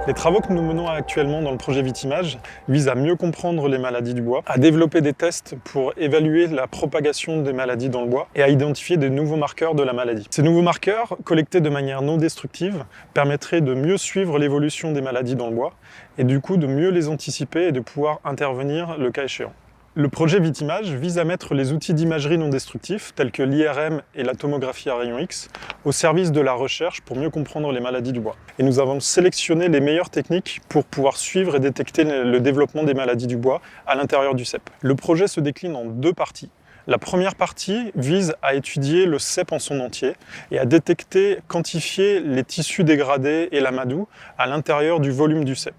Les travaux que nous menons actuellement dans le projet Vitimage visent à mieux comprendre les maladies du bois, à développer des tests pour évaluer la propagation des maladies dans le bois et à identifier des nouveaux marqueurs de la maladie. Ces nouveaux marqueurs, collectés de manière non destructive, permettraient de mieux suivre l'évolution des maladies dans le bois et du coup de mieux les anticiper et de pouvoir intervenir le cas échéant. Le projet Vitimage vise à mettre les outils d'imagerie non destructifs, tels que l'IRM et la tomographie à rayons X, au service de la recherche pour mieux comprendre les maladies du bois. Et nous avons sélectionné les meilleures techniques pour pouvoir suivre et détecter le développement des maladies du bois à l'intérieur du cep. Le projet se décline en deux parties. La première partie vise à étudier le cep en son entier et à détecter, quantifier les tissus dégradés et l'amadou à l'intérieur du volume du cep.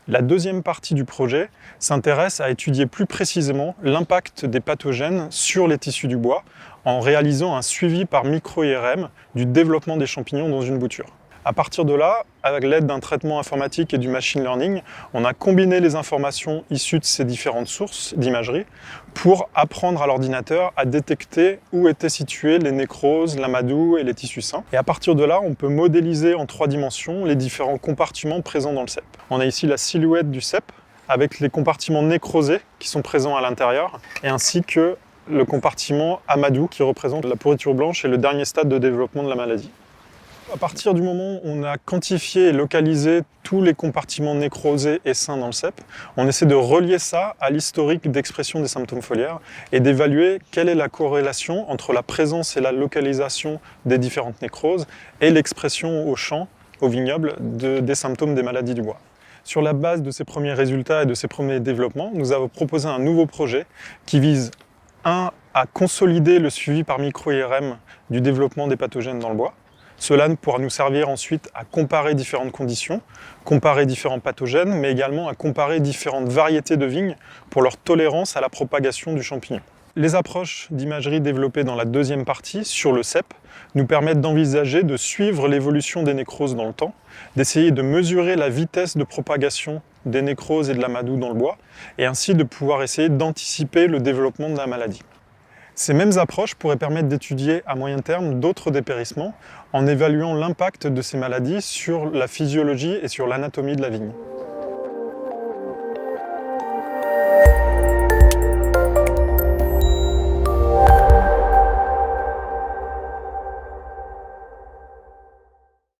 La deuxième partie du projet s'intéresse à étudier plus précisément l'impact des pathogènes sur les tissus du bois en réalisant un suivi par micro-IRM du développement des champignons dans une bouture. À partir de là, avec l'aide d'un traitement informatique et du machine learning, on a combiné les informations issues de ces différentes sources d'imagerie pour apprendre à l'ordinateur à détecter où étaient situées les nécroses, l'amadou et les tissus sains. Et à partir de là, on peut modéliser en 3 dimensions les différents compartiments présents dans le cep. On a ici la silhouette du cep avec les compartiments nécrosés qui sont présents à l'intérieur et ainsi que le compartiment amadou qui représente la pourriture blanche et le dernier stade de développement de la maladie. À partir du moment où on a quantifié et localisé tous les compartiments nécrosés et sains dans le cep, on essaie de relier ça à l'historique d'expression des symptômes foliaires et d'évaluer quelle est la corrélation entre la présence et la localisation des différentes nécroses et l'expression au champ, au vignoble, des symptômes des maladies du bois. Sur la base de ces premiers résultats et de ces premiers développements, nous avons proposé un nouveau projet qui vise à consolider le suivi par micro-IRM du développement des pathogènes dans le bois. Cela pourra nous servir ensuite à comparer différentes conditions, comparer différents pathogènes, mais également à comparer différentes variétés de vignes pour leur tolérance à la propagation du champignon. Les approches d'imagerie développées dans la deuxième partie, sur le cep, nous permettent d'envisager de suivre l'évolution des nécroses dans le temps, d'essayer de mesurer la vitesse de propagation des nécroses et de l'amadou dans le bois, et ainsi de pouvoir essayer d'anticiper le développement de la maladie. Ces mêmes approches pourraient permettre d'étudier à moyen terme d'autres dépérissements en évaluant l'impact de ces maladies sur la physiologie et sur l'anatomie de la vigne.